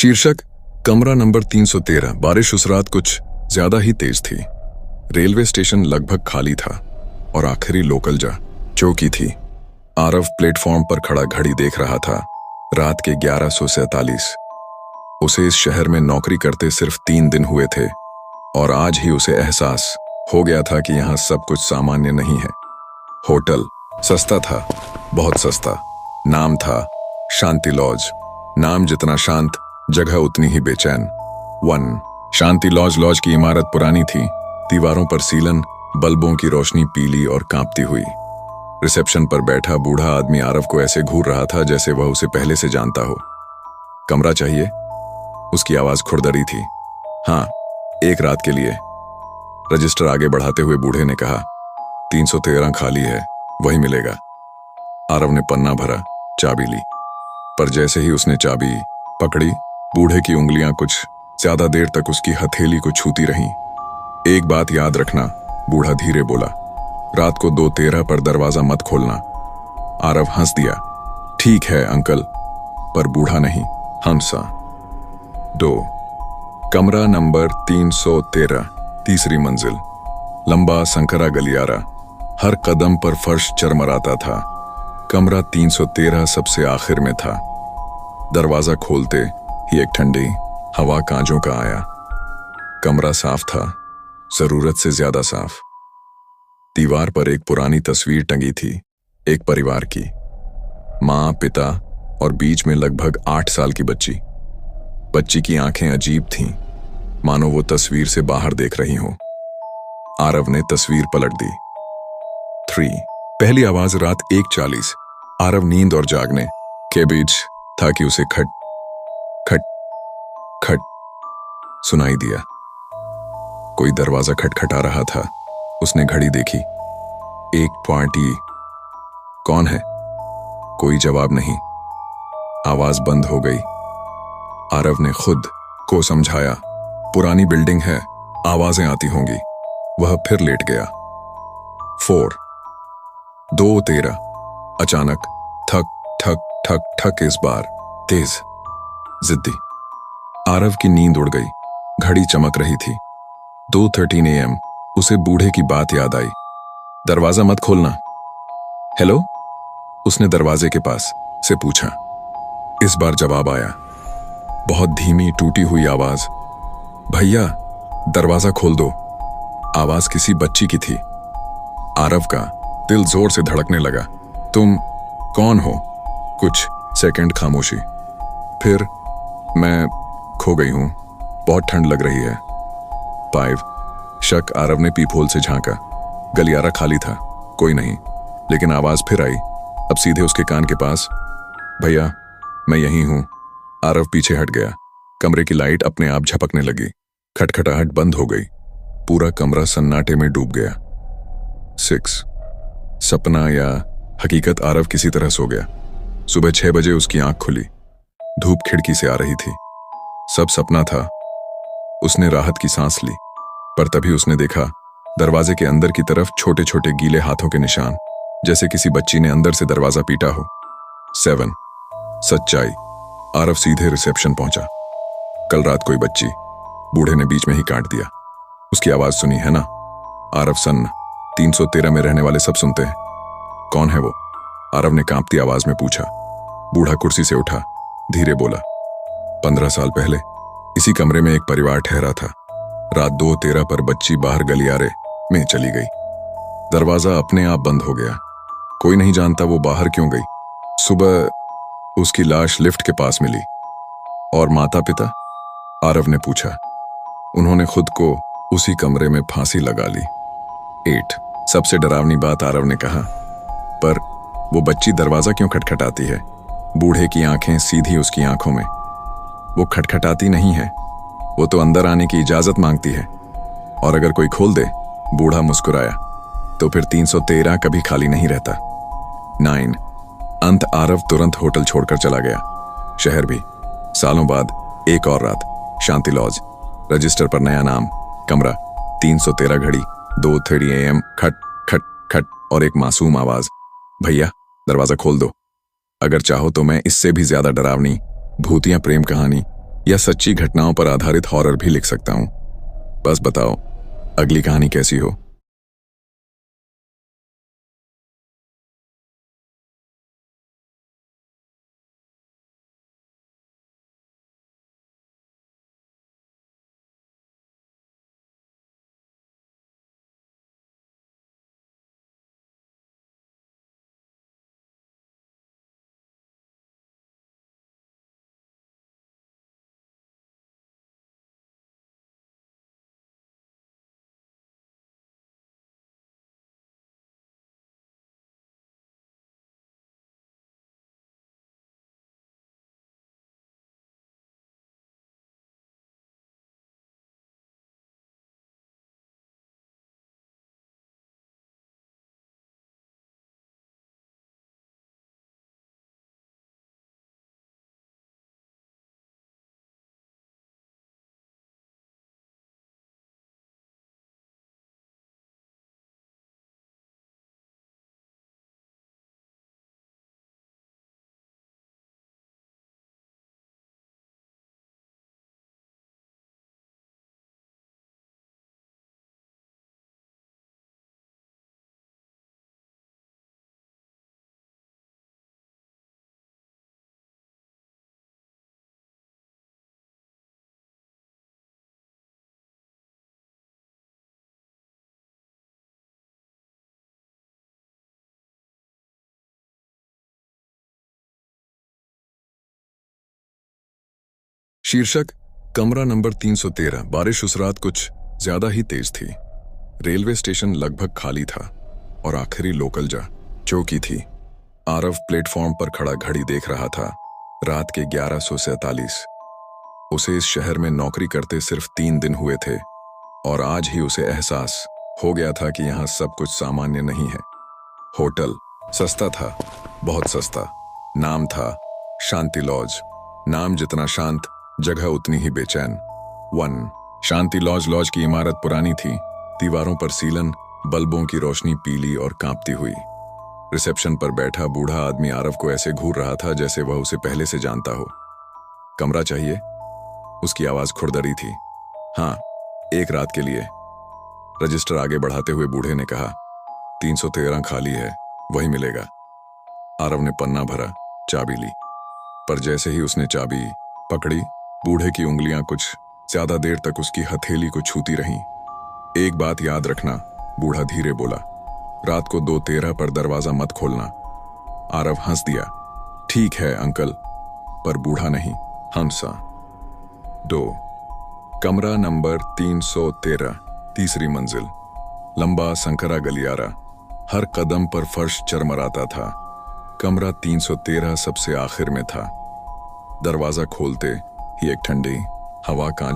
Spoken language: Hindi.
शीर्षक कमरा नंबर 313। बारिश उस रात कुछ ज्यादा ही तेज थी। रेलवे स्टेशन लगभग खाली था और आखिरी लोकल जा चौकी थी। आरव प्लेटफॉर्म पर खड़ा घड़ी देख रहा था। रात के 11:47। उसे इस शहर में नौकरी करते सिर्फ 3 दिन हुए थे और आज ही उसे एहसास हो गया था कि यहाँ सब कुछ सामान्य नहीं है। होटल सस्ता था, बहुत सस्ता। नाम था शांति लॉज। नाम जितना शांत, जगह उतनी ही बेचैन। 1 शांति लॉज। लॉज की इमारत पुरानी थी। दीवारों पर सीलन, बल्बों की रोशनी पीली और कांपती हुई। रिसेप्शन पर बैठा बूढ़ा आदमी आरव को ऐसे घूर रहा था जैसे वह उसे पहले से जानता हो। कमरा चाहिए? उसकी आवाज खुरदरी थी। हाँ, एक रात के लिए। रजिस्टर आगे बढ़ाते हुए बूढ़े ने कहा, 313 खाली है, वही मिलेगा। आरव ने पन्ना भरा, चाबी ली, पर जैसे ही उसने चाबी पकड़ी, बूढ़े की उंगलियां कुछ ज्यादा देर तक उसकी हथेली को छूती रहीं। एक बात याद रखना, बूढ़ा धीरे बोला, रात को 2:13 पर दरवाजा मत खोलना। आरव हंस दिया, ठीक है अंकल, पर बूढ़ा नहीं, हंसा। 2 कमरा नंबर 313, तीसरी मंजिल। लंबा संकरा गलियारा, हर कदम पर फर्श चरमराता था। कमरा 313 सबसे आखिर में था। दरवाजा खोलते ही एक ठंडी हवा कांजों का आया। कमरा साफ था, जरूरत से ज्यादा साफ। दीवार पर एक पुरानी तस्वीर टंगी थी, एक परिवार की। माँ, पिता और बीच में लगभग 8 साल की बच्ची। बच्ची की आंखें अजीब थीं, मानो वो तस्वीर से बाहर देख रही हो। आरव ने तस्वीर पलट दी। 3 पहली आवाज रात 1:40। आरव नींद और जागने के बीच था कि उसे खट खट खट सुनाई दिया। कोई दरवाजा खटखटा रहा था। उसने घड़ी देखी, 1:20। कौन है? कोई जवाब नहीं। आवाज बंद हो गई। आरव ने खुद को समझाया, पुरानी बिल्डिंग है, आवाजें आती होंगी। वह फिर लेट गया। 4 2:13। अचानक ठक ठक ठक ठक, इस बार तेज, जिद्दी। आरव की नींद उड़ गई। घड़ी चमक रही थी। 2:13 AM। उसे बूढ़े की बात याद आई, दरवाजा मत खोलना। हेलो? उसने दरवाजे के पास से पूछा। इस बार जवाब आया, बहुत धीमी टूटी हुई आवाज, भैया दरवाजा खोल दो। आवाज किसी बच्ची की थी। आरव का दिल जोर से धड़कने लगा। तुम कौन हो? कुछ सेकंड खामोशी, फिर मैं खो गई हूं, बहुत ठंड लग रही है। 5 शक। आरव ने पीपहोल से झांका। गलियारा खाली था, कोई नहीं, लेकिन आवाज फिर आई, अब सीधे उसके कान के पास। भैया मैं यहीं हूं। आरव पीछे हट गया। कमरे की लाइट अपने आप झपकने लगी। खटखटाहट बंद हो गई। पूरा कमरा सन्नाटे में डूब गया। 6 सपना या हकीकत? आरव किसी तरह सो गया। सुबह 6 बजे उसकी आंख खुली। धूप खिड़की से आ रही थी। सब सपना था। उसने राहत की सांस ली, पर तभी उसने देखा दरवाजे के अंदर की तरफ छोटे छोटे गीले हाथों के निशान, जैसे किसी बच्ची ने अंदर से दरवाजा पीटा हो। 7 सच्चाई। आरव सीधे रिसेप्शन पहुंचा। कल रात कोई बच्ची, बूढ़े ने बीच में ही काट दिया। उसकी आवाज सुनी है ना? आरव सन्न। 313 में रहने वाले सब सुनते हैं। कौन है वो? आरव ने कांपती आवाज में पूछा। बूढ़ा कुर्सी से उठा, धीरे बोला, 15 साल पहले इसी कमरे में एक परिवार ठहरा था। रात 2:13 पर बच्ची बाहर गलियारे में चली गई। दरवाजा अपने आप बंद हो गया। कोई नहीं जानता वो बाहर क्यों गई। सुबह उसकी लाश लिफ्ट के पास मिली। और माता पिता? आरव ने पूछा। उन्होंने खुद को उसी कमरे में फांसी लगा ली। 8 सबसे डरावनी बात, आरव ने कहा, पर वो बच्ची दरवाजा क्यों खटखटाती है? बूढ़े की आंखें सीधी उसकी आंखों में। वो खटखटाती नहीं है, वो तो अंदर आने की इजाजत मांगती है। और अगर कोई खोल दे, बूढ़ा मुस्कुराया, तो फिर 313 कभी खाली नहीं रहता। 9 अंत। आरव तुरंत होटल छोड़कर चला गया। शहर भी। सालों बाद एक और रात, शांति लॉज। रजिस्टर पर नया नाम, कमरा 313। घड़ी 2:30 AM। खट खट खट और एक मासूम आवाज, भैया दरवाजा खोल दो। अगर चाहो तो मैं इससे भी ज्यादा डरावनी भूतिया प्रेम कहानी या सच्ची घटनाओं पर आधारित हॉरर भी लिख सकता हूं। बस बताओ अगली कहानी कैसी हो। शीर्षक कमरा नंबर 313। बारिश उस रात कुछ ज्यादा ही तेज थी। रेलवे स्टेशन लगभग खाली था और आखिरी लोकल जा चौकी थी। आरव प्लेटफॉर्म पर खड़ा घड़ी देख रहा था। रात के 11:47। उसे इस शहर में नौकरी करते सिर्फ 3 दिन हुए थे और आज ही उसे एहसास हो गया था कि यहाँ सब कुछ सामान्य नहीं है। होटल सस्ता था, बहुत सस्ता। नाम था शांति लॉज। नाम जितना शांत, जगह उतनी ही बेचैन। 1 शांति लॉज। लॉज की इमारत पुरानी थी। दीवारों पर सीलन, बल्बों की रोशनी पीली और कांपती हुई। रिसेप्शन पर बैठा बूढ़ा आदमी आरव को ऐसे घूर रहा था जैसे वह उसे पहले से जानता हो। कमरा चाहिए? उसकी आवाज खुरदरी थी। हाँ, एक रात के लिए। रजिस्टर आगे बढ़ाते हुए बूढ़े ने कहा, 313 खाली है, वही मिलेगा। आरव ने पन्ना भरा, चाबी ली। पर जैसे ही उसने चाबी पकड़ी, बूढ़े की उंगलियां कुछ ज्यादा देर तक उसकी हथेली को छूती रहीं। एक बात याद रखना, बूढ़ा धीरे बोला, रात को 2:13 पर दरवाजा मत खोलना। आरव हंस दिया। ठीक है अंकल। पर बूढ़ा नहीं, हंसा। 2 कमरा नंबर 313, तीसरी मंजिल। लंबा संकरा गलियारा, हर कदम पर फर्श चरमराता था। कमरा 313 सबसे आखिर में था। दरवाजा खोलते ही एक ठंडी हवा कांचों